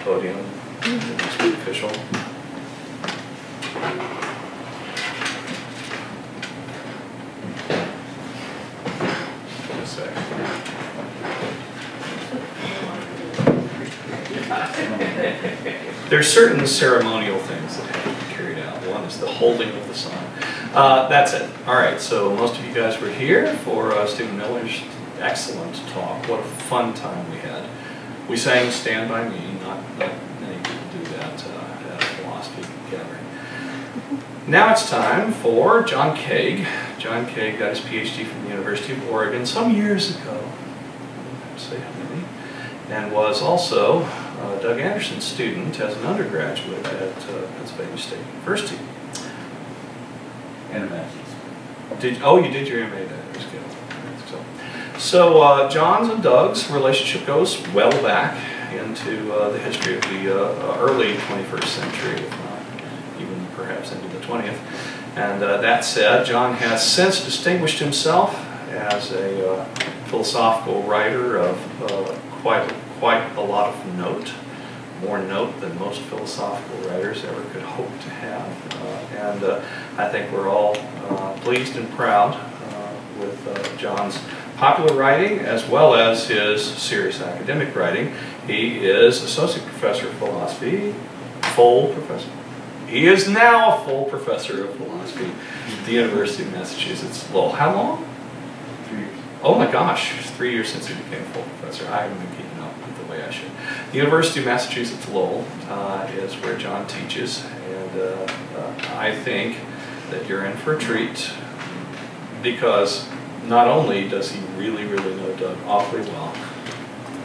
podium. It must be official. Just a sec. There's certain ceremonial things that have to be carried out. One is the holding of the sign. That's it. All right, so most of you guys were here for Stephen Miller's excellent talk. What a fun time we had. We sang Stand By Me. Not many people do that at a philosophy gathering. Now it's time for John Kaag. John Kaag got his PhD from the University of Oregon some years ago. I don't have to say how many. And was also Doug Anderson's student as an undergraduate at Pennsylvania State University. And a master's. Oh, you did your MA there. So John's and Doug's relationship goes well back into the history of the early 21st century, if not even perhaps into the 20th. And that said, John has since distinguished himself as a philosophical writer of quite a lot of note, more note than most philosophical writers ever could hope to have. And I think we're all pleased and proud with John's popular writing as well as his serious academic writing. He is associate professor of philosophy, full professor. He is now a full professor of philosophy at the University of Massachusetts Lowell. How long? 3 years. Oh my gosh, 3 years since he became full professor. I haven't been keeping up with the way I should. The University of Massachusetts Lowell is where John teaches, and I think that you're in for a treat because not only does he really know Doug awfully well,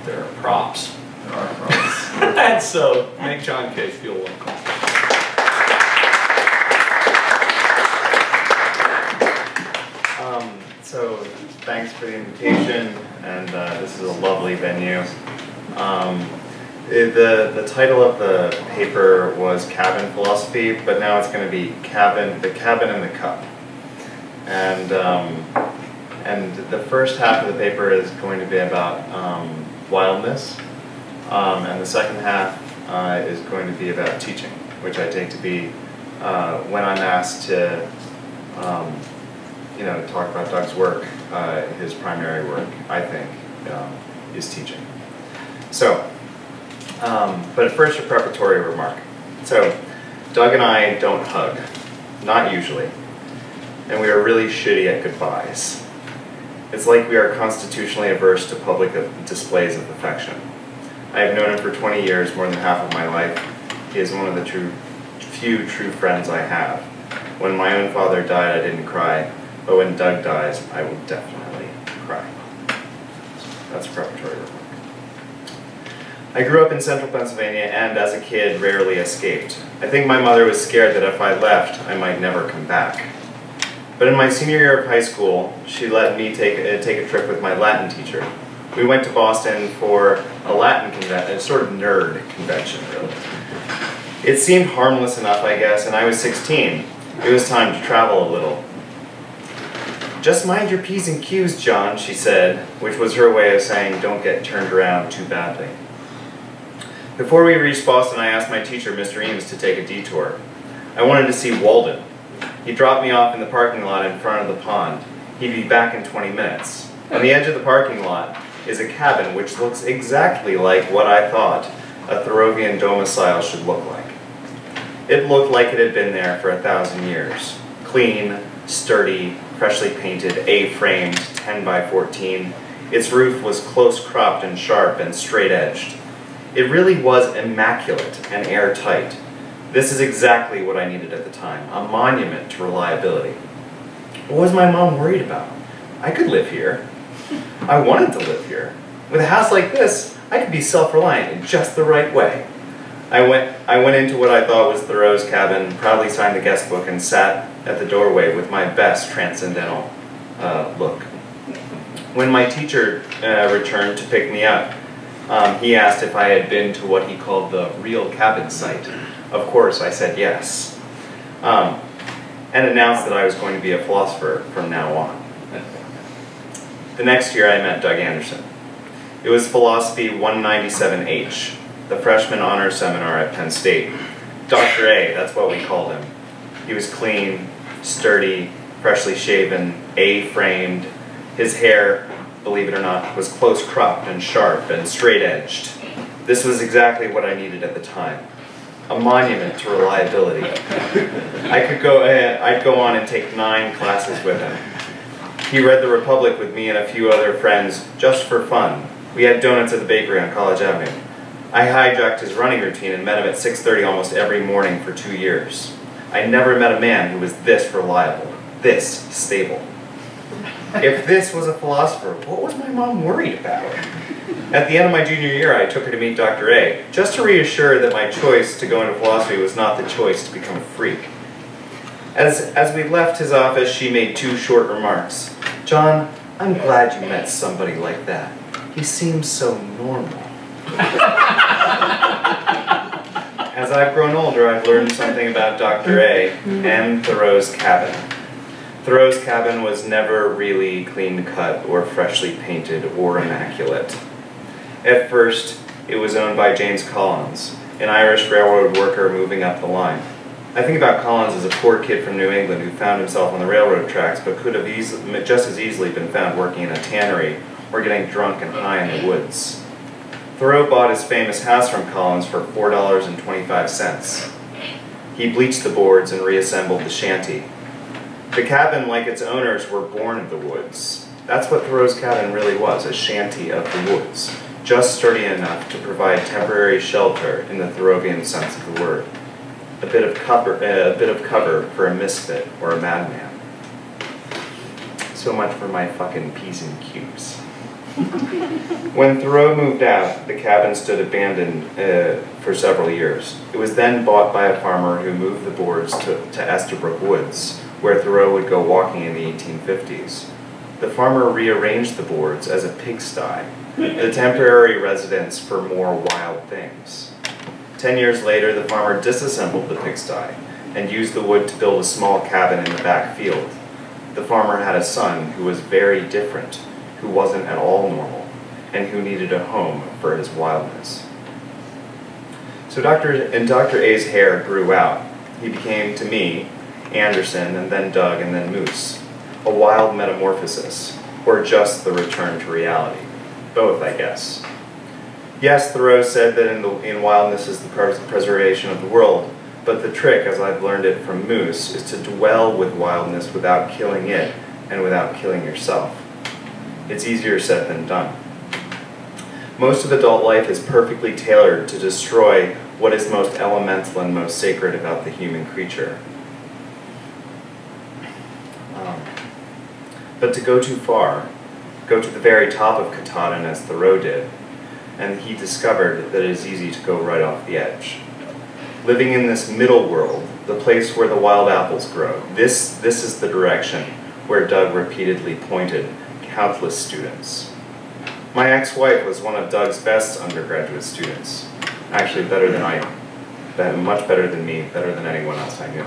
there are props. There are props. And so, make John Kaag feel welcome. So, thanks for the invitation, and this is a lovely venue. The title of the paper was Cabin Philosophy, but now it's going to be The Cabin and the Cup. And the first half of the paper is going to be about wildness, and the second half is going to be about teaching, which I take to be when I'm asked to talk about Doug's work, his primary work, I think, is teaching. So, but first a preparatory remark. So, Doug and I don't hug, not usually, and we are really shitty at goodbyes. It's like we are constitutionally averse to public displays of affection. I have known him for 20 years, more than half of my life. He is one of the few true friends I have. When my own father died, I didn't cry, but when Doug dies, I will definitely cry. That's a preparatory remark. I grew up in central Pennsylvania and, as a kid, rarely escaped. I think my mother was scared that if I left, I might never come back. But in my senior year of high school, she let me take a trip with my Latin teacher. We went to Boston for a Latin convention, a sort of nerd convention, really. It seemed harmless enough, I guess, and I was 16. It was time to travel a little. "Just mind your P's and Q's, John," she said, which was her way of saying, "Don't get turned around too badly." Before we reached Boston, I asked my teacher, Mr. Eames, to take a detour. I wanted to see Walden. He dropped me off in the parking lot in front of the pond. He'd be back in 20 minutes. On the edge of the parking lot is a cabin which looks exactly like what I thought a Thoreauvian domicile should look like. It looked like it had been there for 1,000 years. Clean, sturdy, freshly painted, A-framed, 10 by 14. Its roof was close cropped and sharp and straight-edged. It really was immaculate and airtight. This is exactly what I needed at the time, a monument to reliability. What was my mom worried about? I could live here. I wanted to live here. With a house like this, I could be self-reliant in just the right way. I went into what I thought was Thoreau's cabin, proudly signed the guest book, and sat at the doorway with my best transcendental look. When my teacher returned to pick me up, he asked if I had been to what he called the real cabin site. Of course, I said yes, and announced that I was going to be a philosopher from now on. The next year I met Doug Anderson. It was Philosophy 197H. the freshman honor seminar at Penn State. Dr. A, that's what we called him. He was clean, sturdy, freshly shaven, A-framed. His hair, believe it or not, was close cropped and sharp and straight-edged. This was exactly what I needed at the time. A monument to reliability. I'd go on and take 9 classes with him. He read The Republic with me and a few other friends just for fun. We had donuts at the bakery on College Avenue. I hijacked his running routine and met him at 6:30 almost every morning for 2 years. I never met a man who was this reliable, this stable. If this was a philosopher, what was my mom worried about? At the end of my junior year, I took her to meet Dr. A, just to reassure that my choice to go into philosophy was not the choice to become a freak. As we left his office, she made 2 short remarks. "John, I'm glad you met somebody like that. He seems so normal." As I've grown older, I've learned something about Dr. A and Thoreau's cabin. Thoreau's cabin was never really clean-cut or freshly painted or immaculate. At first, it was owned by James Collins, an Irish railroad worker moving up the line. I think about Collins as a poor kid from New England who found himself on the railroad tracks but could have just as easily been found working in a tannery or getting drunk and high in the woods. Thoreau bought his famous house from Collins for $4.25. He bleached the boards and reassembled the shanty. The cabin, like its owners, were born of the woods. That's what Thoreau's cabin really was, a shanty of the woods, just sturdy enough to provide temporary shelter in the Thoreauvian sense of the word. A bit of cover for a misfit or a madman. So much for my fucking P's and Q's. When Thoreau moved out, the cabin stood abandoned for several years. It was then bought by a farmer who moved the boards to Estabrook Woods, where Thoreau would go walking in the 1850s. The farmer rearranged the boards as a pigsty, the temporary residence for more wild things. 10 years later, the farmer disassembled the pigsty and used the wood to build a small cabin in the back field. The farmer had a son who was very different, who wasn't at all normal, and who needed a home for his wildness. So Dr. A's hair grew out. He became, to me, Anderson, and then Doug, and then Moose. A wild metamorphosis, or just the return to reality. Both, I guess. Yes, Thoreau said that in wildness is the preservation of the world, but the trick, as I've learned it from Moose, is to dwell with wildness without killing it and without killing yourself. It's easier said than done. Most of adult life is perfectly tailored to destroy what is most elemental and most sacred about the human creature. But to go too far, go to the very top of Katahdin as Thoreau did, and he discovered that it is easy to go right off the edge. Living in this middle world, the place where the wild apples grow, this is the direction where Doug repeatedly pointed countless students. My ex-wife was one of Doug's best undergraduate students. Actually, much better than me, better than anyone else I knew.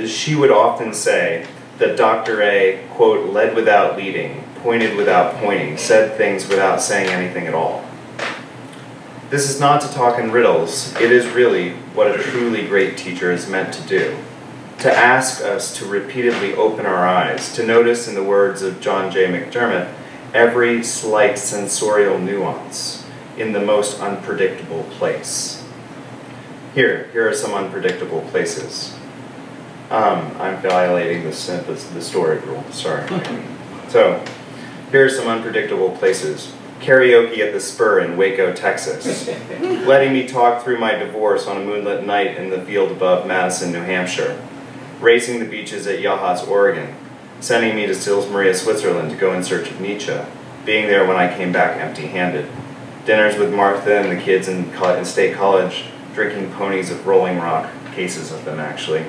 She would often say that Dr. A, quote, led without leading, pointed without pointing, said things without saying anything at all. This is not to talk in riddles. It is really what a truly great teacher is meant to do. To ask us to repeatedly open our eyes, to notice, in the words of John J. McDermott, every slight sensorial nuance in the most unpredictable place. Here are some unpredictable places. I'm violating the story rule, sorry. So, here are some unpredictable places. Karaoke at the Spur in Waco, Texas. Letting me talk through my divorce on a moonlit night in the field above Madison, New Hampshire. Racing the beaches at Yachats, Oregon. Sending me to Sils Maria, Switzerland to go in search of Nietzsche. Being there when I came back empty-handed. Dinners with Martha and the kids in State College. Drinking ponies of Rolling Rock, cases of them actually.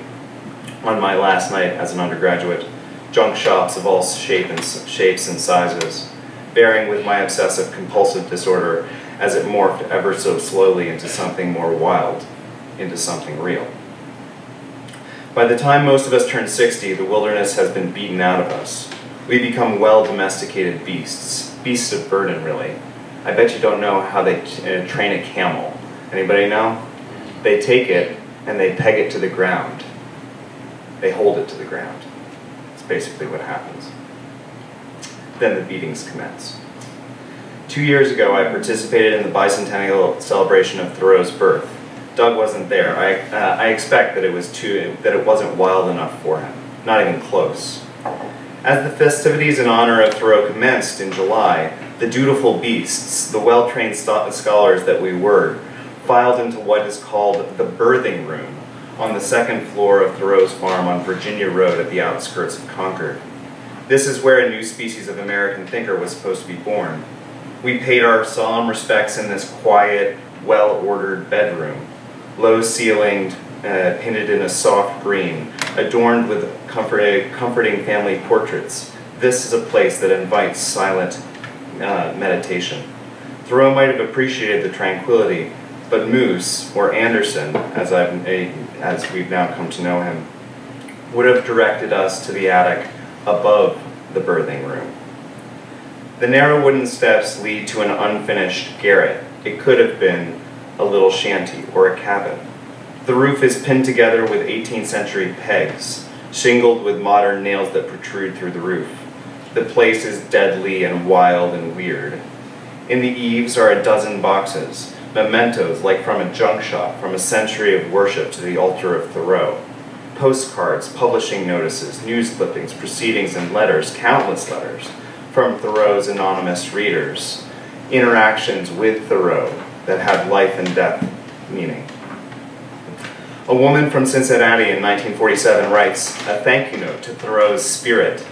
On my last night as an undergraduate, junk shops of all shapes and sizes, bearing with my obsessive compulsive disorder as it morphed ever so slowly into something more wild, into something real. By the time most of us turn 60, the wilderness has been beaten out of us. We become well-domesticated beasts. Beasts of burden, really. I bet you don't know how they train a camel. Anybody know? They take it and they peg it to the ground. They hold it to the ground. That's basically what happens. Then the beatings commence. 2 years ago, I participated in the bicentennial celebration of Thoreau's birth. Doug wasn't there. I expect that it wasn't wild enough for him. Not even close. As the festivities in honor of Thoreau commenced in July, the dutiful beasts, the well-trained scholars that we were, filed into what is called the birthing room on the second floor of Thoreau's farm on Virginia Road at the outskirts of Concord. This is where a new species of American thinker was supposed to be born. We paid our solemn respects in this quiet, well-ordered bedroom, low-ceilinged, painted in a soft green, adorned with comforting family portraits. This is a place that invites silent meditation. Thoreau might have appreciated the tranquility, but Moose, or Anderson, as we've now come to know him, would have directed us to the attic above the birthing room. The narrow wooden steps lead to an unfinished garret. It could have been a little shanty or a cabin. The roof is pinned together with 18th century pegs, shingled with modern nails that protrude through the roof. The place is deadly and wild and weird. In the eaves are a dozen boxes, mementos like from a junk shop, from a century of worship to the altar of Thoreau. Postcards, publishing notices, news clippings, proceedings, and letters, countless letters, from Thoreau's anonymous readers. Interactions with Thoreau that have life and death meaning. A woman from Cincinnati in 1947 writes a thank you note to Thoreau's spirit.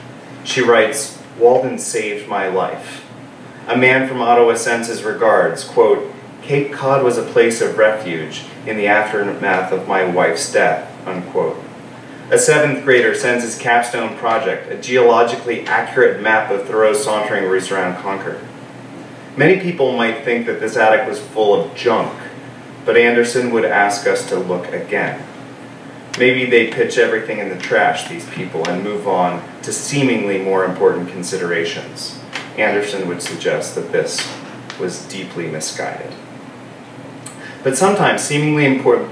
She writes, "Walden saved my life." A man from Ottawa sends his regards, quote, "Cape Cod was a place of refuge in the aftermath of my wife's death," unquote. A 7th grader sends his capstone project, a geologically accurate map of Thoreau's sauntering routes around Concord. Many people might think that this attic was full of junk, but Anderson would ask us to look again. Maybe they pitch everything in the trash, these people, and move on to seemingly more important considerations. Anderson would suggest that this was deeply misguided. But sometimes seemingly important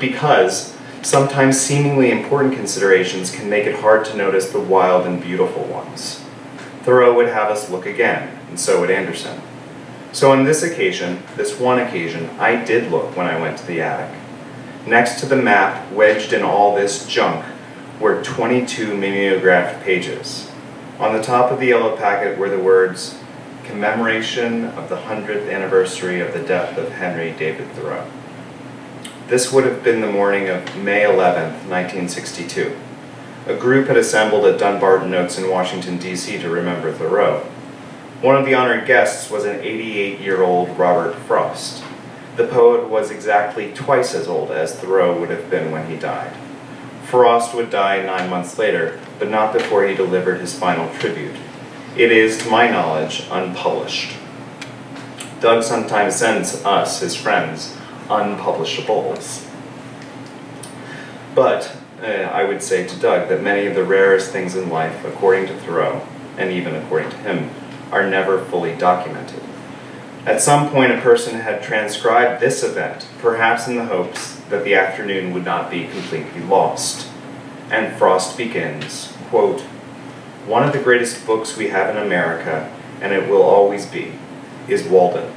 considerations can make it hard to notice the wild and beautiful ones. Thoreau would have us look again, and so would Anderson. So on this one occasion, I did look when I went to the attic. Next to the map, wedged in all this junk, were 22 mimeographed pages. On the top of the yellow packet were the words, "Commemoration of the 100th anniversary of the death of Henry David Thoreau." This would have been the morning of May 11th, 1962. A group had assembled at Dunbarton Oaks in Washington, D.C. to remember Thoreau. One of the honored guests was an 88-year-old Robert Frost. The poet was exactly twice as old as Thoreau would have been when he died. Frost would die 9 months later, but not before he delivered his final tribute. It is, to my knowledge, unpublished. Doug sometimes sends us, his friends, unpublishables. But I would say to Doug that many of the rarest things in life, according to Thoreau, and even according to him, are never fully documented. At some point, a person had transcribed this event, perhaps in the hopes that the afternoon would not be completely lost. And Frost begins, quote, "One of the greatest books we have in America, and it will always be, is Walden.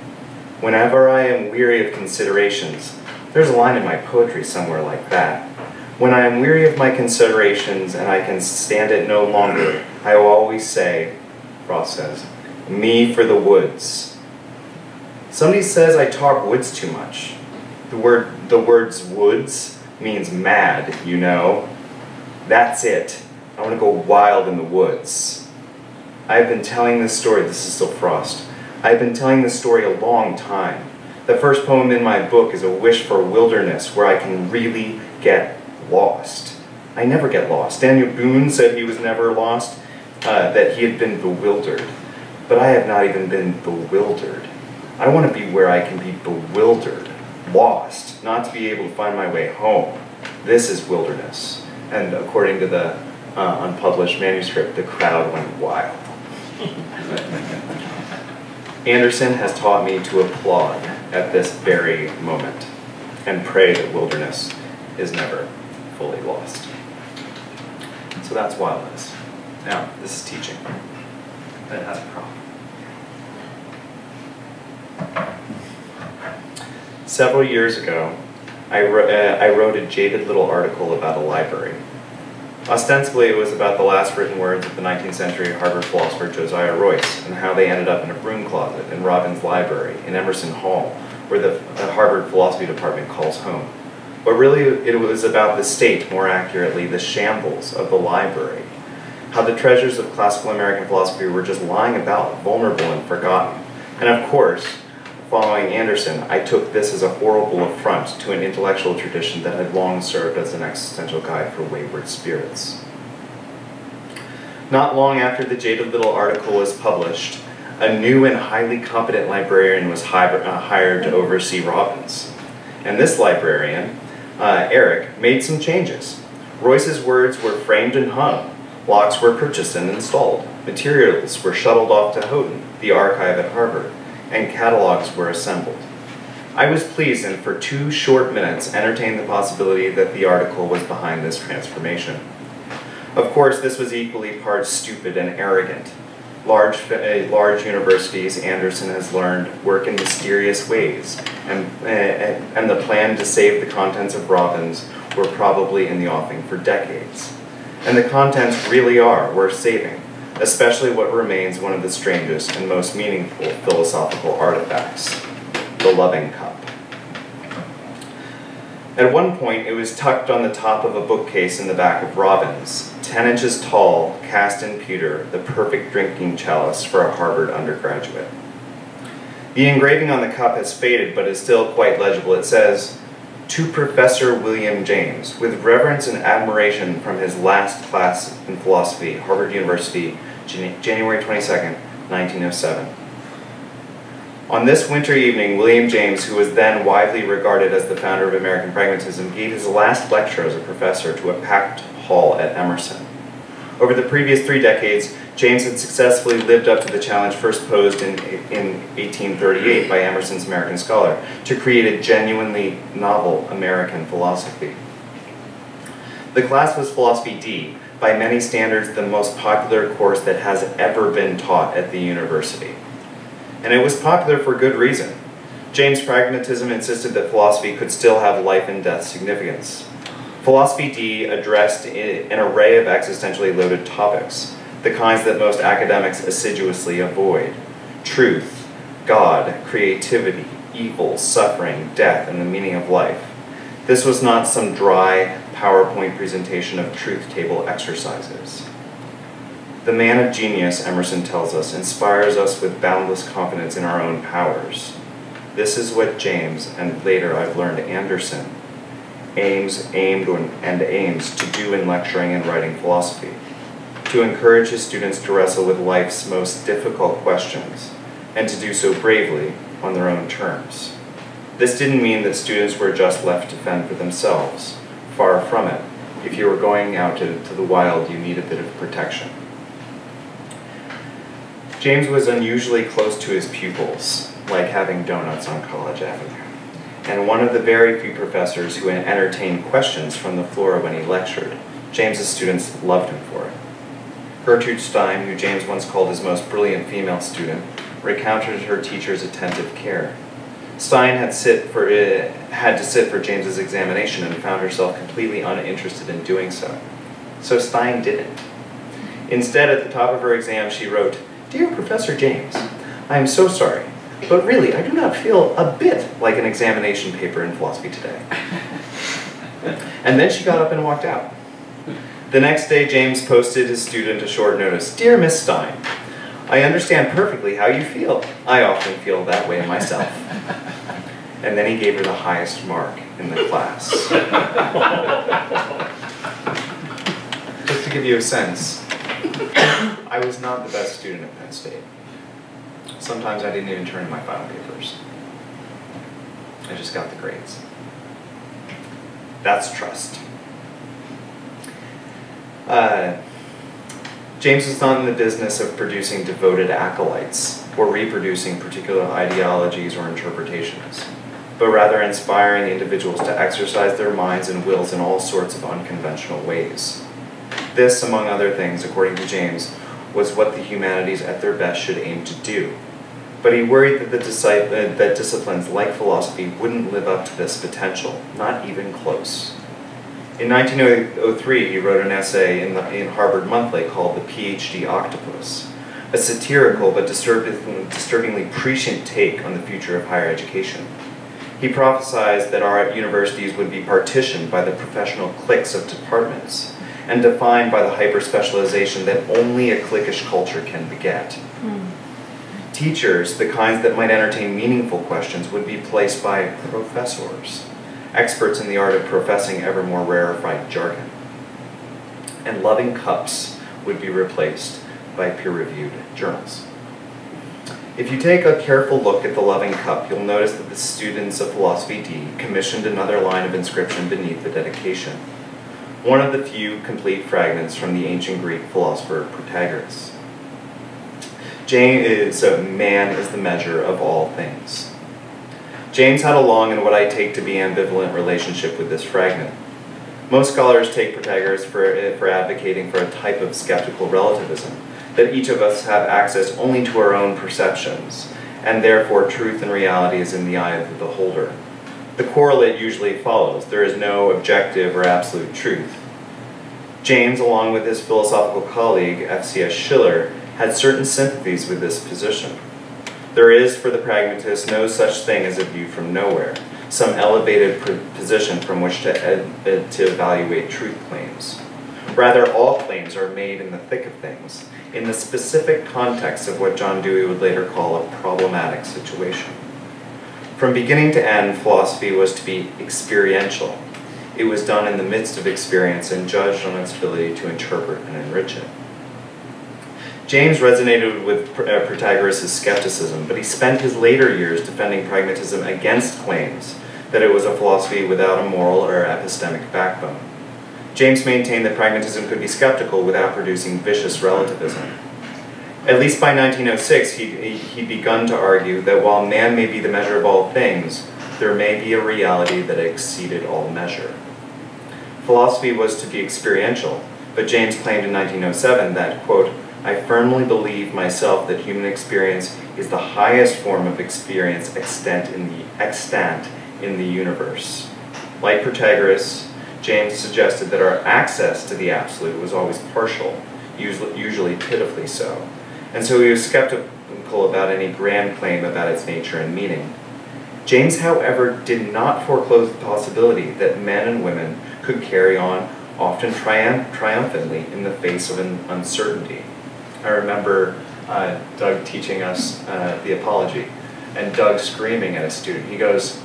Whenever I am weary of considerations," there's a line in my poetry somewhere like that. "When I am weary of my considerations and I can stand it no longer, I will always say," Frost says, "me for the woods." Somebody says I talk woods too much. The words woods means mad, you know. That's it. I want to go wild in the woods. I've been telling this story, this is still Frost. I've been telling this story a long time. The first poem in my book is a wish for wilderness where I can really get lost. I never get lost. Daniel Boone said he was never lost, that he had been bewildered. But I have not even been bewildered. I want to be where I can be bewildered, lost, not to be able to find my way home. This is wilderness. And according to the unpublished manuscript, the crowd went wild. Anderson has taught me to applaud at this very moment and pray that wilderness is never fully lost. So that's wildness. Now, this is teaching. That has a problem. Several years ago, I wrote a jaded little article about a library. Ostensibly, it was about the last written words of the 19th century Harvard philosopher Josiah Royce and how they ended up in a broom closet in Robin's library in Emerson Hall, where the Harvard philosophy department calls home. But really, it was about the state, more accurately, the shambles of the library. How the treasures of classical American philosophy were just lying about, vulnerable and forgotten. And of course, following Anderson, I took this as a horrible affront to an intellectual tradition that had long served as an existential guide for wayward spirits. Not long after the jaded little article was published, a new and highly competent librarian was hired to oversee Robins. And this librarian, Eric, made some changes. Royce's words were framed and hung. Locks were purchased and installed. Materials were shuttled off to Houghton, the archive at Harvard, and catalogs were assembled. I was pleased and for 2 short minutes entertained the possibility that the article was behind this transformation. Of course, this was equally part stupid and arrogant. Large universities, Anderson has learned, work in mysterious ways, and the plan to save the contents of Robins were probably in the offing for decades. And the contents really are worth saving, especially what remains one of the strangest and most meaningful philosophical artifacts, the loving cup. At one point, it was tucked on the top of a bookcase in the back of Robins, 10 inches tall, cast in pewter, the perfect drinking chalice for a Harvard undergraduate. The engraving on the cup has faded, but is still quite legible. It says, "To Professor William James, with reverence and admiration from his last class in philosophy, Harvard University, January 22nd, 1907. On this winter evening, William James, who was then widely regarded as the founder of American pragmatism, gave his last lecture as a professor to a packed hall at Emerson. Over the previous 3 decades, James had successfully lived up to the challenge first posed in 1838 by Emerson's American scholar to create a genuinely novel American philosophy. The class was Philosophy D, by many standards the most popular course that has ever been taught at the university. And it was popular for good reason. James' pragmatism insisted that philosophy could still have life and death significance. Philosophy D addressed an array of existentially loaded topics, the kinds that most academics assiduously avoid: truth, God, creativity, evil, suffering, death, and the meaning of life. This was not some dry PowerPoint presentation of truth table exercises. The man of genius, Emerson tells us, inspires us with boundless confidence in our own powers. This is what James, and later I've learned Anderson, aims to do in lecturing and writing philosophy, to encourage his students to wrestle with life's most difficult questions, and to do so bravely on their own terms. This didn't mean that students were just left to fend for themselves. Far from it. If you were going out to the wild, you need a bit of protection. James was unusually close to his pupils, like having donuts on College Avenue, and one of the very few professors who entertained questions from the floor when he lectured. James's students loved him for it. Gertrude Stein, who James once called his most brilliant female student, recounted her teacher's attentive care. Stein had to sit for James's examination and found herself completely uninterested in doing so. So Stein didn't. Instead, at the top of her exam, she wrote, "Dear Professor James, I am so sorry, but really I do not feel a bit like an examination paper in philosophy today." And then she got up and walked out. The next day, James posted his student a short notice. "Dear Miss Stein, I understand perfectly how you feel. I often feel that way myself." And then he gave her the highest mark in the class. Just to give you a sense, I was not the best student at Penn State. Sometimes I didn't even turn in my final papers. I just got the grades. That's trust. James was not in the business of producing devoted acolytes or reproducing particular ideologies or interpretations, but rather inspiring individuals to exercise their minds and wills in all sorts of unconventional ways. This, among other things, according to James, was what the humanities at their best should aim to do. But he worried that that disciplines like philosophy wouldn't live up to this potential, not even close. In 1903, he wrote an essay in Harvard Monthly called The PhD Octopus, a satirical but disturbingly prescient take on the future of higher education. He prophesied that our universities would be partitioned by the professional cliques of departments and defined by the hyper-specialization that only a cliquish culture can beget. Teachers, the kinds that might entertain meaningful questions, would be placed by professors, experts in the art of professing ever more rarefied jargon. And loving cups would be replaced by peer-reviewed journals. If you take a careful look at the loving cup, you'll notice that the students of Philosophy D commissioned another line of inscription beneath the dedication, one of the few complete fragments from the ancient Greek philosopher Pythagoras. Man is the measure of all things. James had a long and what I take to be ambivalent relationship with this fragment. Most scholars take Pythagoras for advocating for a type of skeptical relativism, that each of us have access only to our own perceptions, and therefore truth and reality is in the eye of the beholder. The correlate usually follows. There is no objective or absolute truth. James, along with his philosophical colleague, F.C.S. Schiller, had certain sympathies with this position. There is, for the pragmatist, no such thing as a view from nowhere, some elevated position from which to evaluate truth claims. Rather, all claims are made in the thick of things, in the specific context of what John Dewey would later call a problematic situation. From beginning to end, philosophy was to be experiential. It was done in the midst of experience and judged on its ability to interpret and enrich it. James resonated with Pythagoras' skepticism, but he spent his later years defending pragmatism against claims that it was a philosophy without a moral or epistemic backbone. James maintained that pragmatism could be skeptical without producing vicious relativism. At least by 1906, he'd begun to argue that while man may be the measure of all things, there may be a reality that exceeded all measure. Philosophy was to be experiential, but James claimed in 1907 that, quote, I firmly believe myself that human experience is the highest form of experience extant in the universe. Like Pythagoras, James suggested that our access to the absolute was always partial, usually pitifully so, and so he was skeptical about any grand claim about its nature and meaning. James, however, did not foreclose the possibility that men and women could carry on, often triumphantly, in the face of an uncertainty. I remember Doug teaching us the Apology, and Doug screaming at a student. He goes,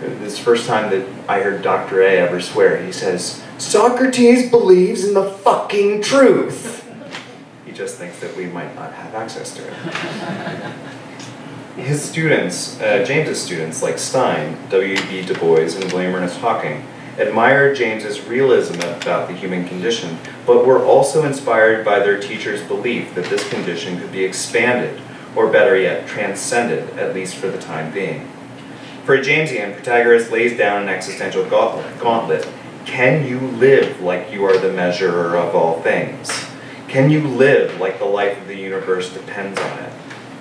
this first time that I heard Dr. A ever swear, he says, Socrates believes in the fucking truth. He just thinks that we might not have access to it. His students, James's students, like Stein, W.B. Du Bois, and William Ernest Hocking, admired James's realism about the human condition, but were also inspired by their teacher's belief that this condition could be expanded, or better yet, transcended, at least for the time being. For a Jamesian, Pythagoras lays down an existential gauntlet. Can you live like you are the measurer of all things? Can you live like the life of the universe depends on it?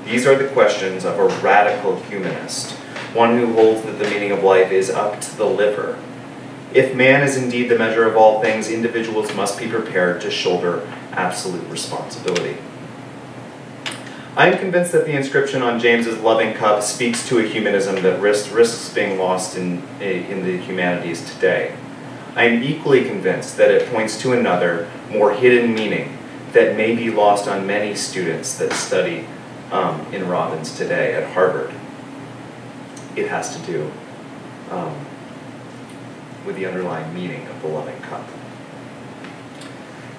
These are the questions of a radical humanist, one who holds that the meaning of life is up to the liver. If man is indeed the measure of all things, individuals must be prepared to shoulder absolute responsibility. I am convinced that the inscription on James's loving cup speaks to a humanism that risks being lost in the humanities today. I am equally convinced that it points to another, more hidden meaning that may be lost on many students that study in Robbins today at Harvard. It has to do with the underlying meaning of the loving cup.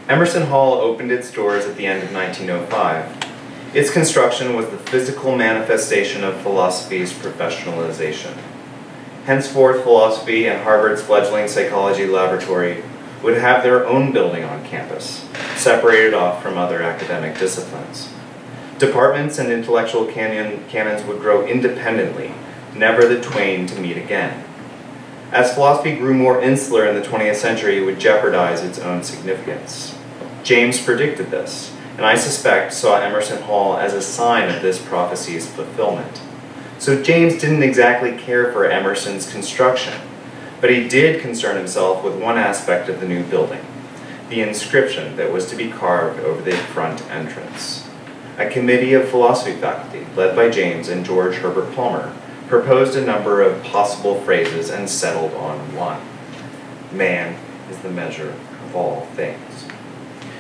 Emerson Hall opened its doors at the end of 1905. Its construction was the physical manifestation of philosophy's professionalization. Henceforth, philosophy and Harvard's fledgling psychology laboratory would have their own building on campus, separated off from other academic disciplines. Departments and intellectual canons would grow independently, never the twain to meet again. As philosophy grew more insular in the 20th century, it would jeopardize its own significance. James predicted this, and I suspect saw Emerson Hall as a sign of this prophecy's fulfillment. So James didn't exactly care for Emerson's construction, but he did concern himself with one aspect of the new building, the inscription that was to be carved over the front entrance. A committee of philosophy faculty, led by James and George Herbert Palmer, proposed a number of possible phrases and settled on one. Man is the measure of all things.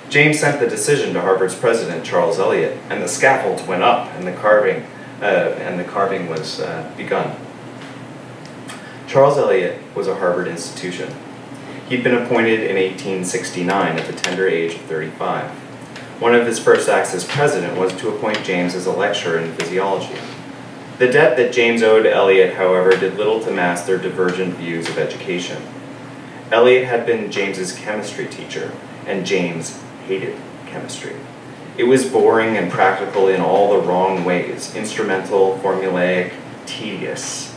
James sent the decision to Harvard's president, Charles Eliot, and the scaffolds went up and the carving was begun. Charles Eliot was a Harvard institution. He'd been appointed in 1869 at the tender age of 35. One of his first acts as president was to appoint James as a lecturer in physiology. The debt that James owed Eliot, however, did little to mask their divergent views of education. Eliot had been James's chemistry teacher, and James hated chemistry. It was boring and practical in all the wrong ways, instrumental, formulaic, tedious.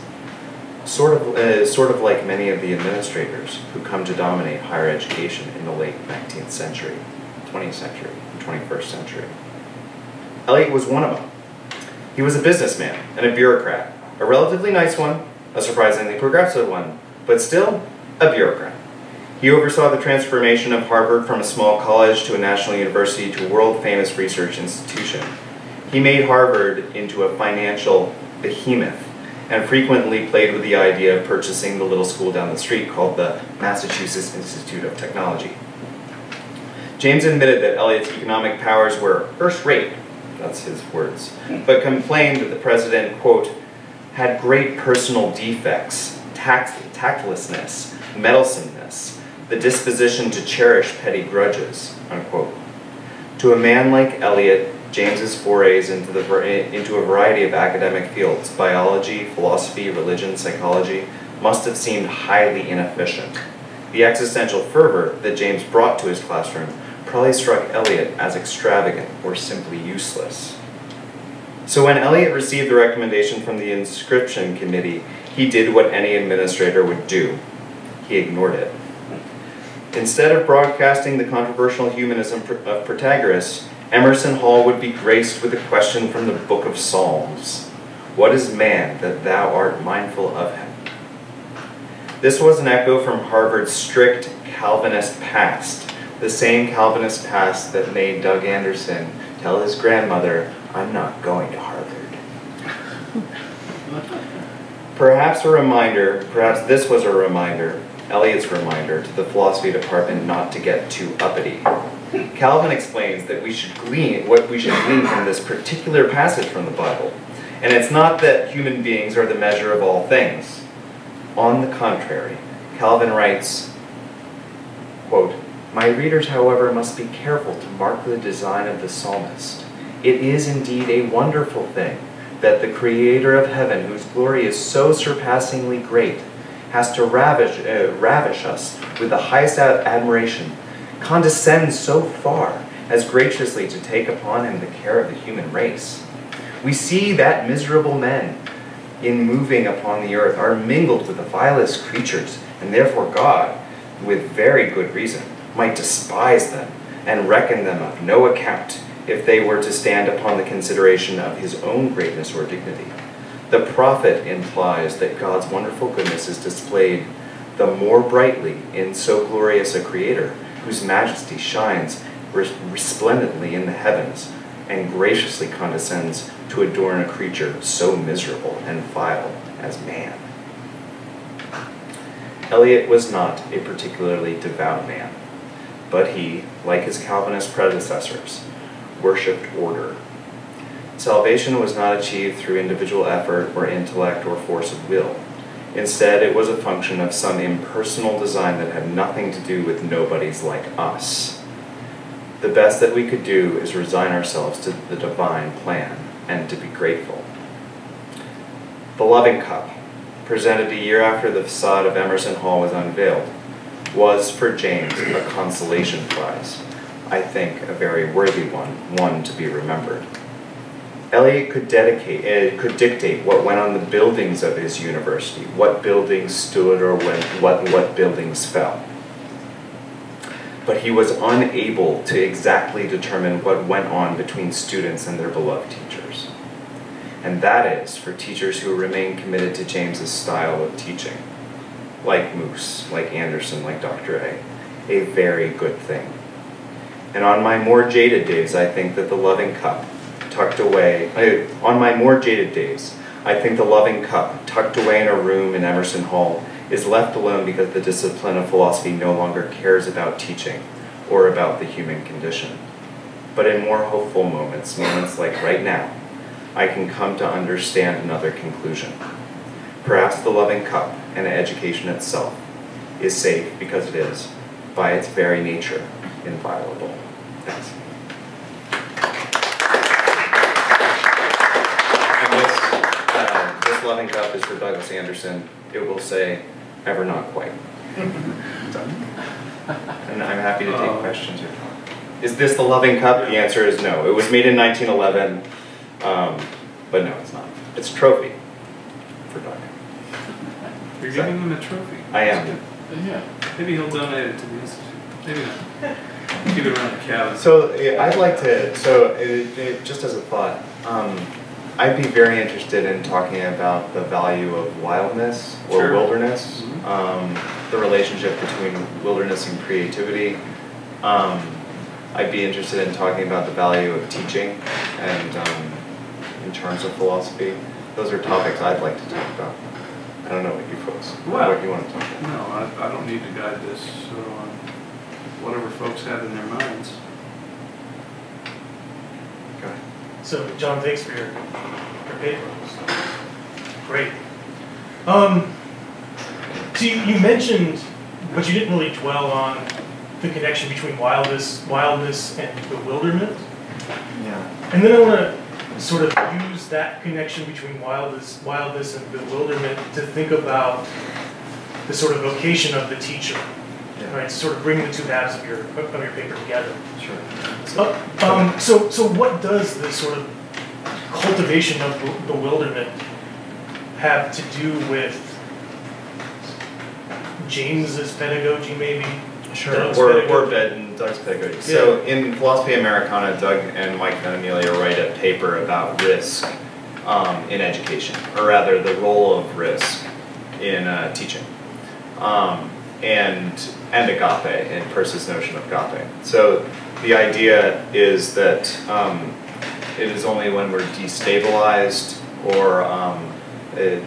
Sort of like many of the administrators who come to dominate higher education in the late 19th century, 20th century, and 21st century. Eliot was one of them. He was a businessman and a bureaucrat, a relatively nice one, a surprisingly progressive one, but still a bureaucrat. He oversaw the transformation of Harvard from a small college to a national university to a world-famous research institution. He made Harvard into a financial behemoth and frequently played with the idea of purchasing the little school down the street called the Massachusetts Institute of Technology. James admitted that Eliot's economic powers were first-rate, that's his words, but complained that the president, quote, had great personal defects, tactlessness, meddlesomeness, the disposition to cherish petty grudges, unquote. To a man like Eliot, James's forays into a variety of academic fields, biology, philosophy, religion, psychology, must have seemed highly inefficient. The existential fervor that James brought to his classroom probably struck Eliot as extravagant or simply useless. So when Eliot received the recommendation from the inscription committee, he did what any administrator would do. He ignored it. Instead of broadcasting the controversial humanism of Pythagoras, Emerson Hall would be graced with a question from the Book of Psalms. What is man that thou art mindful of him? This was an echo from Harvard's strict Calvinist past, the same Calvinist past that made Doug Anderson tell his grandmother, "I'm not going to Harvard." Perhaps this was a reminder, Eliot's reminder, to the philosophy department not to get too uppity. Calvin explains that what we should glean from this particular passage from the Bible. And it's not that human beings are the measure of all things. On the contrary, Calvin writes, quote, "My readers, however, must be careful to mark the design of the psalmist. It is indeed a wonderful thing that the Creator of heaven, whose glory is so surpassingly great, has to ravish us with the highest admiration, condescends so far as graciously to take upon him the care of the human race. We see that miserable men, in moving upon the earth, are mingled with the vilest creatures, and therefore God, with very good reason, might despise them and reckon them of no account if they were to stand upon the consideration of his own greatness or dignity. The prophet implies that God's wonderful goodness is displayed the more brightly in so glorious a Creator, whose majesty shines resplendently in the heavens and graciously condescends to adorn a creature so miserable and vile as man." Eliot was not a particularly devout man, but he, like his Calvinist predecessors, worshipped order. Salvation was not achieved through individual effort or intellect or force of will. Instead, it was a function of some impersonal design that had nothing to do with nobodies like us. The best that we could do is resign ourselves to the divine plan and to be grateful. The Loving Cup, presented a year after the facade of Emerson Hall was unveiled, was for James a consolation prize, I think, a very worthy one to be remembered. Eliot could dictate what went on the buildings of his university, what buildings stood or what buildings fell. But he was unable to exactly determine what went on between students and their beloved teachers. And that is, for teachers who remain committed to James's style of teaching, like Moose, like Anderson, like Dr. A very good thing. And on my more jaded days, I think that the loving cup tucked away, on my more jaded days, I think the loving cup tucked away in a room in Emerson Hall is left alone because the discipline of philosophy no longer cares about teaching or about the human condition. But in more hopeful moments, moments like right now, I can come to understand another conclusion. Perhaps the loving cup and education itself is safe because it is, by its very nature, inviolable. Thanks. And this loving cup is for Douglas Anderson. It will say, ever not quite. And I'm happy to take questions or talk. Is this the loving cup? The answer is no. It was made in 1911, but no, it's not. It's a trophy for Doug. You're giving him a trophy. I am. Yeah. Maybe he'll donate it to the institute. Maybe not. Keep it around the cabin. So I'd like to, just as a thought, I'd be very interested in talking about the value of wildness or wilderness, the relationship between wilderness and creativity. I'd be interested in talking about the value of teaching and in terms of philosophy. Those are topics I'd like to talk about. I don't know what you folks, what you want to talk about. No, I don't need to guide this, so whatever folks have in their minds. Go ahead. So, John, thanks for your paper. Great. So you mentioned, but you didn't really dwell on the connection between wildness and bewilderment. Yeah. And then I want to sort of use that connection between wildness and bewilderment to think about the sort of vocation of the teacher, right? To sort of bring the two halves of your paper together. Sure. So what does this sort of cultivation of bewilderment have to do with James's pedagogy, maybe? Sure. Doug's Or pedagogy? Doug's pedagogy. Yeah. So in Philosophy Americana, Doug and Mike and Amelia write a paper about risk in education, or rather the role of risk in teaching, and agape, in Peirce's notion of agape. So the idea is that it is only when we're destabilized or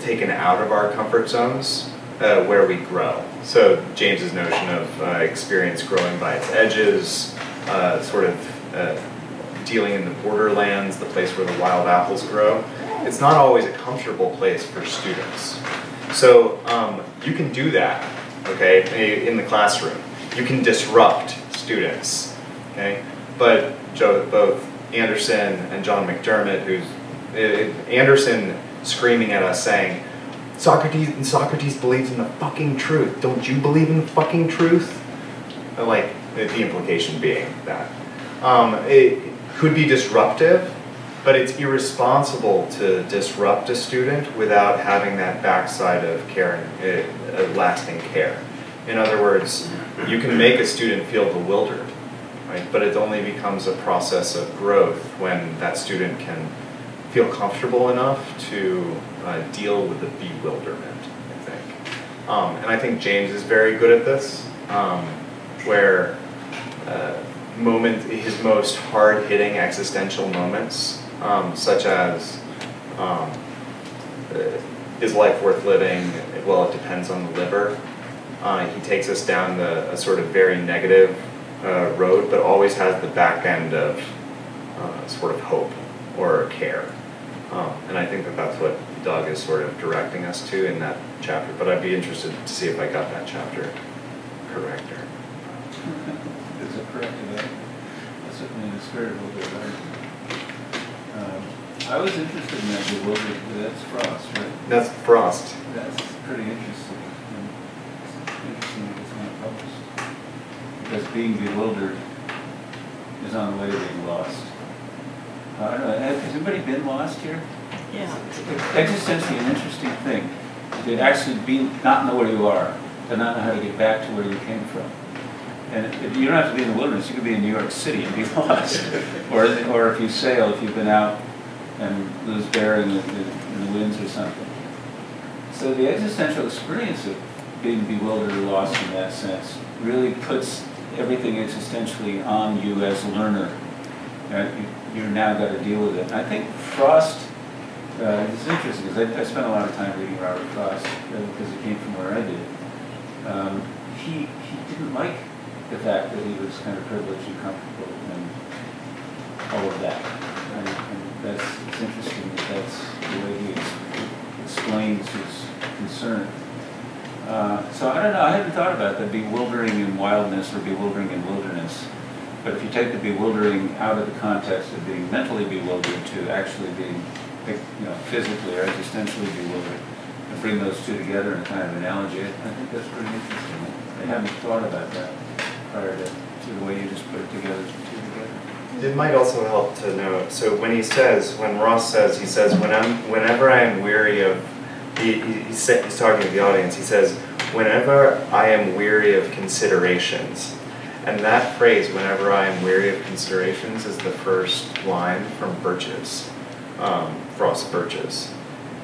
taken out of our comfort zones where we grow. So James's notion of experience growing by its edges, sort of dealing in the borderlands, the place where the wild apples grow, it's not always a comfortable place for students. So you can do that, okay, in the classroom. You can disrupt students, okay? But both Anderson and John McDermott, who's Anderson screaming at us saying, Socrates believes in the fucking truth. Don't you believe in the fucking truth? Like, the implication being that. It could be disruptive, but it's irresponsible to disrupt a student without having that backside of care, lasting care. In other words, you can make a student feel bewildered, right? But it only becomes a process of growth when that student can feel comfortable enough to deal with the bewilderment, I think. And I think James is very good at this, where his most hard-hitting existential moments, such as, is life worth living? Well, it depends on the liver. He takes us down a sort of very negative road, but always has the back end of sort of hope or care. And I think that that's what Doug is sort of directing us to in that chapter. But I'd be interested to see if I got that chapter correct. Is it correct today? Certainly in the spirit a little bit right. I was interested in that bewildered, but that's Frost, right? That's Frost. That's pretty interesting. And it's interesting that it's not published. Because being bewildered is on the way to being lost. I don't know, has anybody been lost here? Yeah. It's existentially an interesting thing to actually not know where you are, to not know how to get back to where you came from. And you don't have to be in the wilderness, you could be in New York City and be lost. or if you sail, if you've been out and lose bearing in the winds or something. So the existential experience of being bewildered or lost in that sense really puts everything existentially on you as a learner. You've now got to deal with it. And I think Frost, it's interesting because I spent a lot of time reading Robert Frost because he came from where I did. He didn't like the fact that he was kind of privileged and comfortable and all of that. And it's interesting that that's the way he explains his concern. So I don't know, I hadn't thought about the bewildering in wildness or bewildering in wilderness. But if you take the bewildering out of the context of being mentally bewildered to actually being, physically or existentially bewildered, and bring those two together in a kind of analogy, I think that's pretty interesting. I haven't thought about that prior to the way you just put it together, two together. It might also help to know, so when Ross says, he says, whenever I am weary of, he's talking to the audience, he says, whenever I am weary of considerations. And that phrase, whenever I am weary of considerations, is the first line from Birches, Frost's Birches.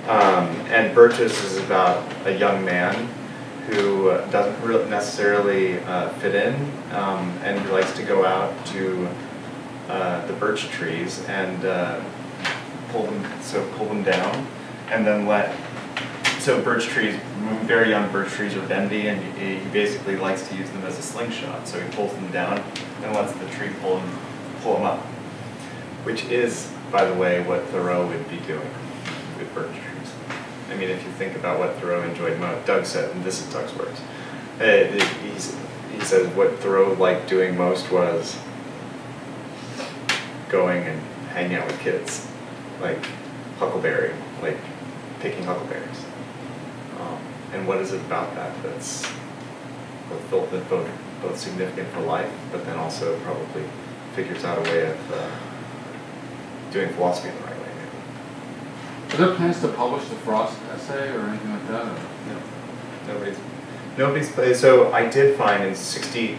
And Birches is about a young man who doesn't really necessarily fit in, and he likes to go out to the birch trees and pull them down, and then so birch trees, very young birch trees are bendy, and he basically likes to use them as a slingshot. So he pulls them down and lets the tree pull them up, which is, by the way, what Thoreau would be doing with birch trees. I mean, if you think about what Thoreau enjoyed most, Doug said, and this is Doug's words, he said what Thoreau liked doing most was going and hanging out with kids, like huckleberry, like picking huckleberries. And what is it about that that's both significant for life, but then also probably figures out a way of doing philosophy in the right way, maybe. Are there plans to publish the Frost essay or anything like that? Or? No. Nobody's. So I did find in 68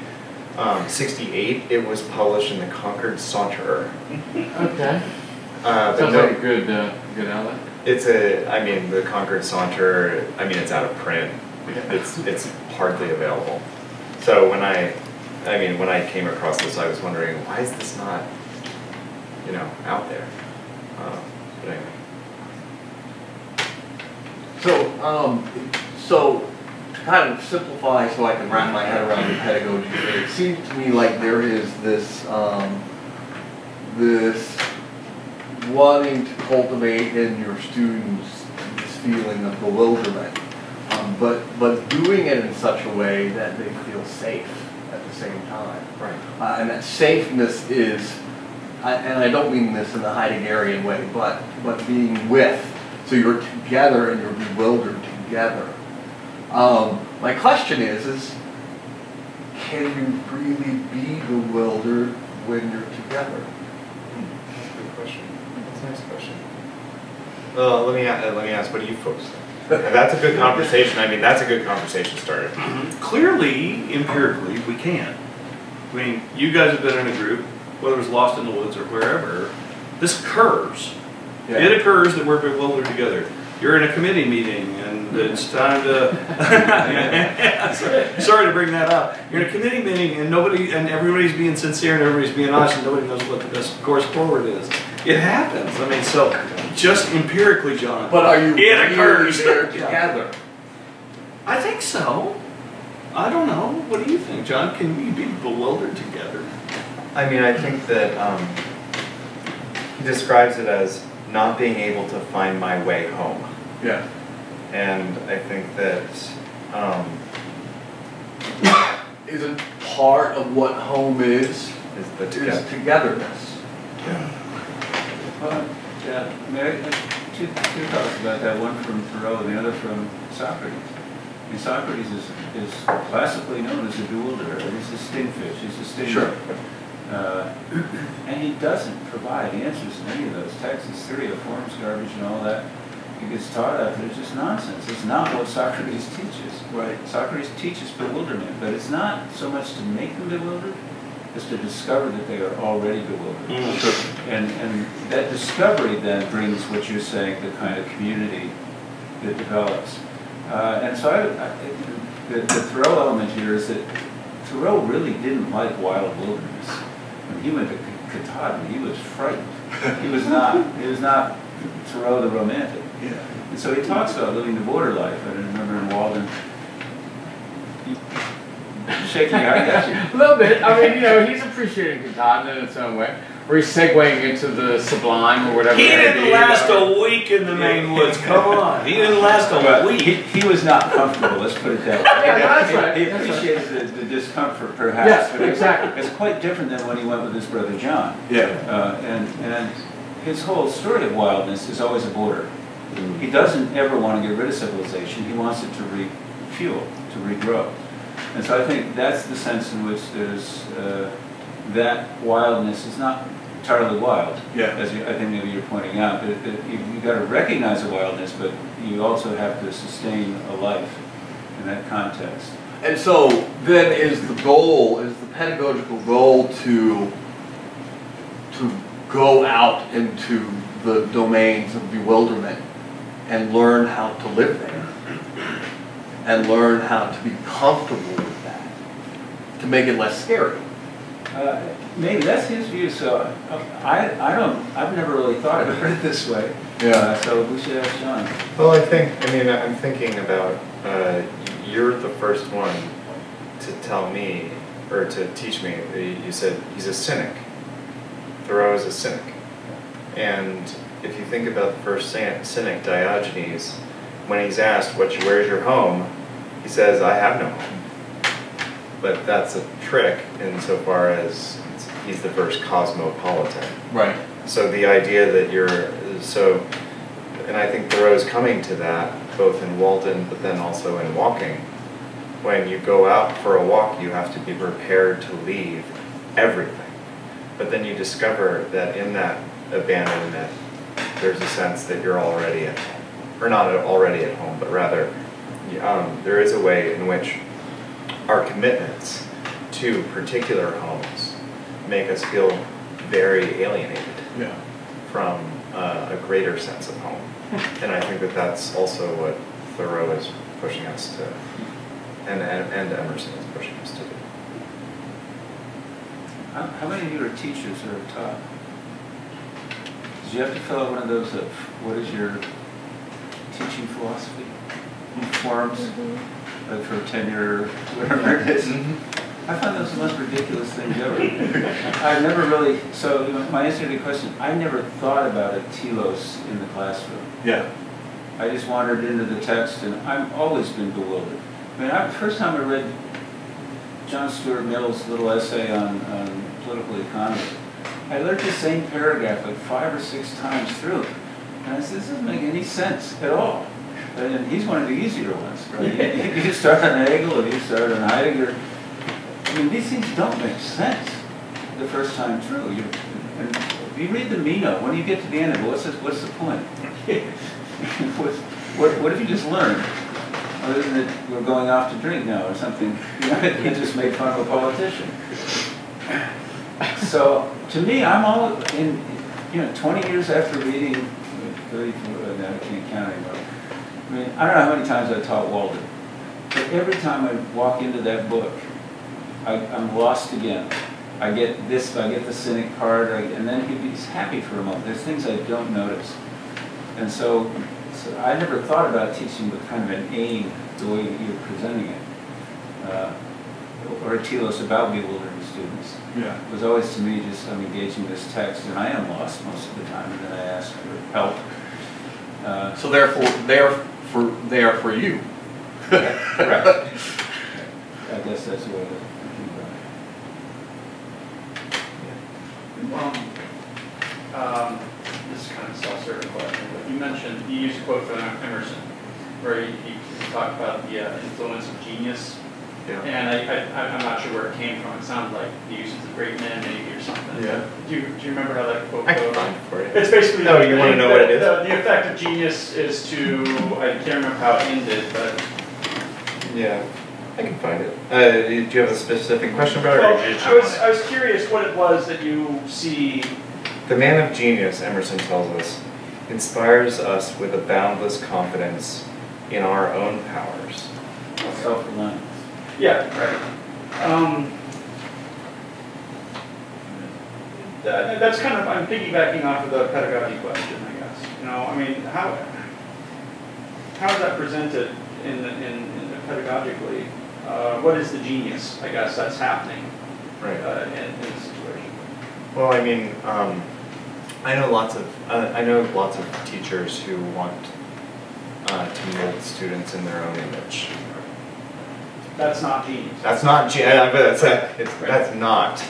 it was published in the Concord Saunterer. Okay. Sounds like a good outlet. The Concord Saunterer, it's out of print. It's hardly available. So when I came across this, I was wondering, why is this not, out there? But anyway. So to kind of simplify so I can wrap my head around the pedagogy, it seems to me like there is this wanting to cultivate in your students this feeling of bewilderment, but doing it in such a way that they feel safe at the same time. Right. And that safeness is, and I don't mean this in the Heideggerian way, but being with. So you're together and you're bewildered together. My question is can you really be bewildered when you're together? That's a good question. That's a nice question. Let me ask, what do you folks think? And that's a good conversation. That's a good conversation starter. Clearly, empirically, we can. You guys have been in a group, whether it's Lost in the Woods or wherever, this occurs. Yeah. It occurs that we're bewildered together. You're in a committee meeting and it's time to sorry to bring that up. You're in a committee meeting and everybody's being sincere and everybody's being honest and nobody knows what the best course forward is. It happens. So just empirically, John. But are you it occurs there together? I think so. I don't know. What do you think, John? Can we be bewildered together? I think that he describes it as not being able to find my way home. Yeah. And I think that isn't part of what home is the togetherness. Yeah. Two thoughts about that, one from Thoreau and the other from Socrates. Socrates is classically known as a bewilderer. He's a stingfish. He's a stinger. Sure. And he doesn't provide answers in any of those texts. His theory of forms, garbage, and all that, he gets taught out there. It's just nonsense. It's not what Socrates teaches. Right. Socrates teaches bewilderment, but it's not so much to make them bewildered as to discover that they are already bewildered. And that discovery then brings what you're saying, the kind of community that develops. And so the Thoreau element here is that Thoreau really didn't like wild wilderness. When he went to Katahdin, he was frightened. He was not Thoreau the romantic. Yeah. And so he talks about living the border life. I remember in Walden, shaking your head at you. A little bit. I mean, you know, he's appreciating Katahdin in its own way. Or he's segueing into the sublime or whatever. He didn't last a week in the Maine woods. Come on. He didn't last a week. He was not comfortable, let's put it that way. Yeah, that's right. He appreciated the discomfort, perhaps. Yes, but exactly. It's quite different than when he went with his brother John. Yeah. And his whole story of wildness is always a border. He doesn't ever want to get rid of civilization. He wants it to refuel, to regrow. And so I think that's the sense in which there's that wildness is not entirely wild, as I think maybe you're pointing out. You've got to recognize the wildness, but you also have to sustain a life in that context. And so then is the pedagogical goal to go out into the domains of bewilderment and learn how to live there and learn how to be comfortable with that, to make it less scary. Maybe that's his view. So I've never really thought about it this way. Yeah. So we should ask John. Well, I'm thinking about, you're the first one to tell me, or to teach me, you said he's a cynic. Thoreau is a cynic. And if you think about the first cynic, Diogenes, when he's asked, where's your home? He says, I have no home. But that's a trick insofar as he's the first cosmopolitan. Right. So the idea that and I think Thoreau's coming to that, both in Walden, but then also in walking. When you go out for a walk, you have to be prepared to leave everything. But then you discover that in that abandonment, there's a sense that you're already at home. Or not already at home, but rather there is a way in which our commitments to particular homes make us feel very alienated from a greater sense of home. And I think that that's also what Thoreau is pushing us to, and Emerson is pushing us to do. How many of you are teachers or have taught? Did you have to fill out one of those of what is your teaching philosophy? Forms, like for tenure, whatever it is. I found those the most ridiculous things ever. I never really, so my answer to the question, I never thought about a telos in the classroom. Yeah. I just wandered into the text and I've always been bewildered. I mean, the first time I read John Stuart Mill's little essay on political economy, I learned the same paragraph like 5 or 6 times through. And I said, this doesn't make any sense at all. And he's one of the easier ones, right? You start on Hegel and you start on Heidegger. I mean, these things don't make sense the first time through. And you read the Meno, when you get to the end of it, what's the point? What have you just learned? Other than that we're going off to drink now or something. You just made fun of a politician. So, to me, I'm all in, 20 years after reading, 34, I can't count anymore. I mean, I don't know how many times I taught Walden, but every time I walk into that book, I'm lost again. I get the cynic part, and then he's happy for a moment. There's things I don't notice. And so I never thought about teaching with kind of an aim, the way that you're presenting it, or a telos about bewildering students. Yeah. It was always to me just, I'm engaging this text, and I am lost most of the time, and then I ask for help. So therefore, they are for you. Correct. I guess that's the way to think about it. This is kind of a self-serving question, but you used a quote from Emerson, where he talked about the influence of genius Yeah. And I'm not sure where it came from. It sounded like the uses of great men, maybe, or something. Yeah. Do you remember how that quote I can goes? find it for you. It's basically. Oh, you want to know what it is? The effect of genius is to. I can't remember how it ended, but. Yeah, I can find it. Do you have a specific question about it, or did you just want I was curious what it was that you see. The man of genius, Emerson tells us, inspires us with a boundless confidence in our own powers. Self-reliance. Yeah, right. That's kind of, I'm piggybacking off of the pedagogy question, I guess. You know, I mean, how is that presented in pedagogically? What is the genius, I guess, that's happening Right. in the situation? Well, I mean, I know lots of teachers who want to mold students in their own image. That's not genius. That's not genius. That's not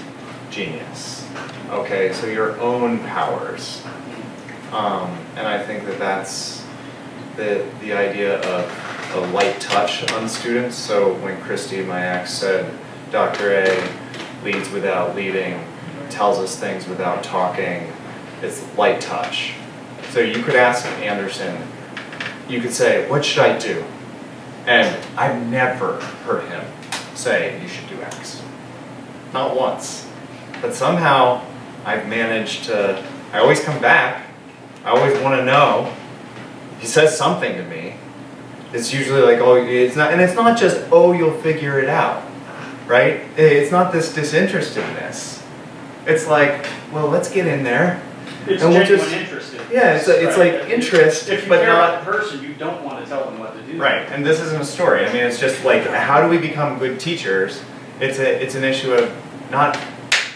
genius. Okay, so your own powers, and I think that's the idea of a light touch on students. So when Christy, my ex, said, "Dr. A leads without leading, tells us things without talking," it's light touch. So you could ask Anderson, you could say, "What should I do?" And I've never heard him say, "You should do X." Not once. But somehow I've managed to, I always come back, I always want to know. He says something to me. It's usually like, oh, it's not, and it's not just, oh, you'll figure it out, right? It's not this disinterestedness. It's like, well, let's get in there. It's and genuine interest. Yeah, it's right. like interest, if you but care not about the person, you don't want to tell them what to do. right. And this isn't a story. I mean, it's just like, how do we become good teachers? It's an issue of not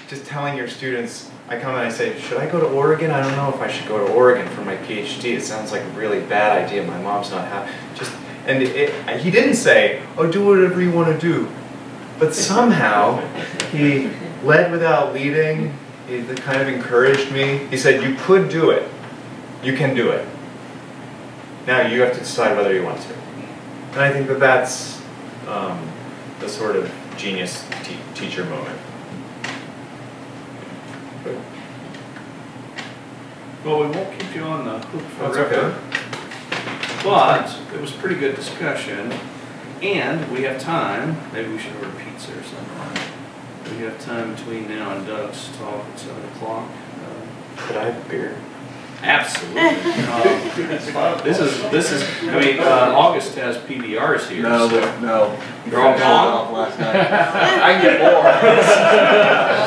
just telling your students. I come and I say, should I go to Oregon? I don't know if I should go to Oregon for my PhD. It sounds like a really bad idea. My mom's not happy. He didn't say, oh, do whatever you want to do. But somehow he led without leading. He kind of encouraged me. He said, you could do it. You can do it. Now you have to decide whether you want to. And I think that's the sort of genius teacher moment. Well, we won't keep you on the hook That's forever. okay. But it was a pretty good discussion, and we have time. Maybe we should order pizza or something. We have time between now and Doug's talk at 7 o'clock. Could I have a beer? Absolutely. This is. I mean, August has PBRs here. No, so no. They're all gone? Last night. I can get more.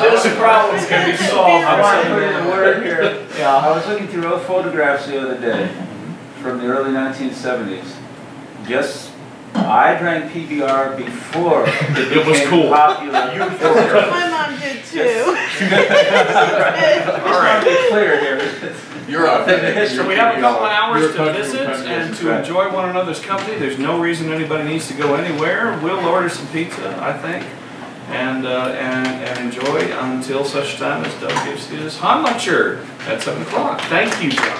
This problem's gonna be solved. I want to put in a word here. Yeah. I was looking through old photographs the other day from the early 1970s. I drank PBR before it became was cool. popular. My mom did too. All right. To be clear here. You're authentic. So we have a couple of hours You're to country visit country, and to right. enjoy one another's company. There's no reason anybody needs to go anywhere. We'll order some pizza, I think, and enjoy until such time as Doug gives his Hahn lecture at 7 o'clock. Thank you, John.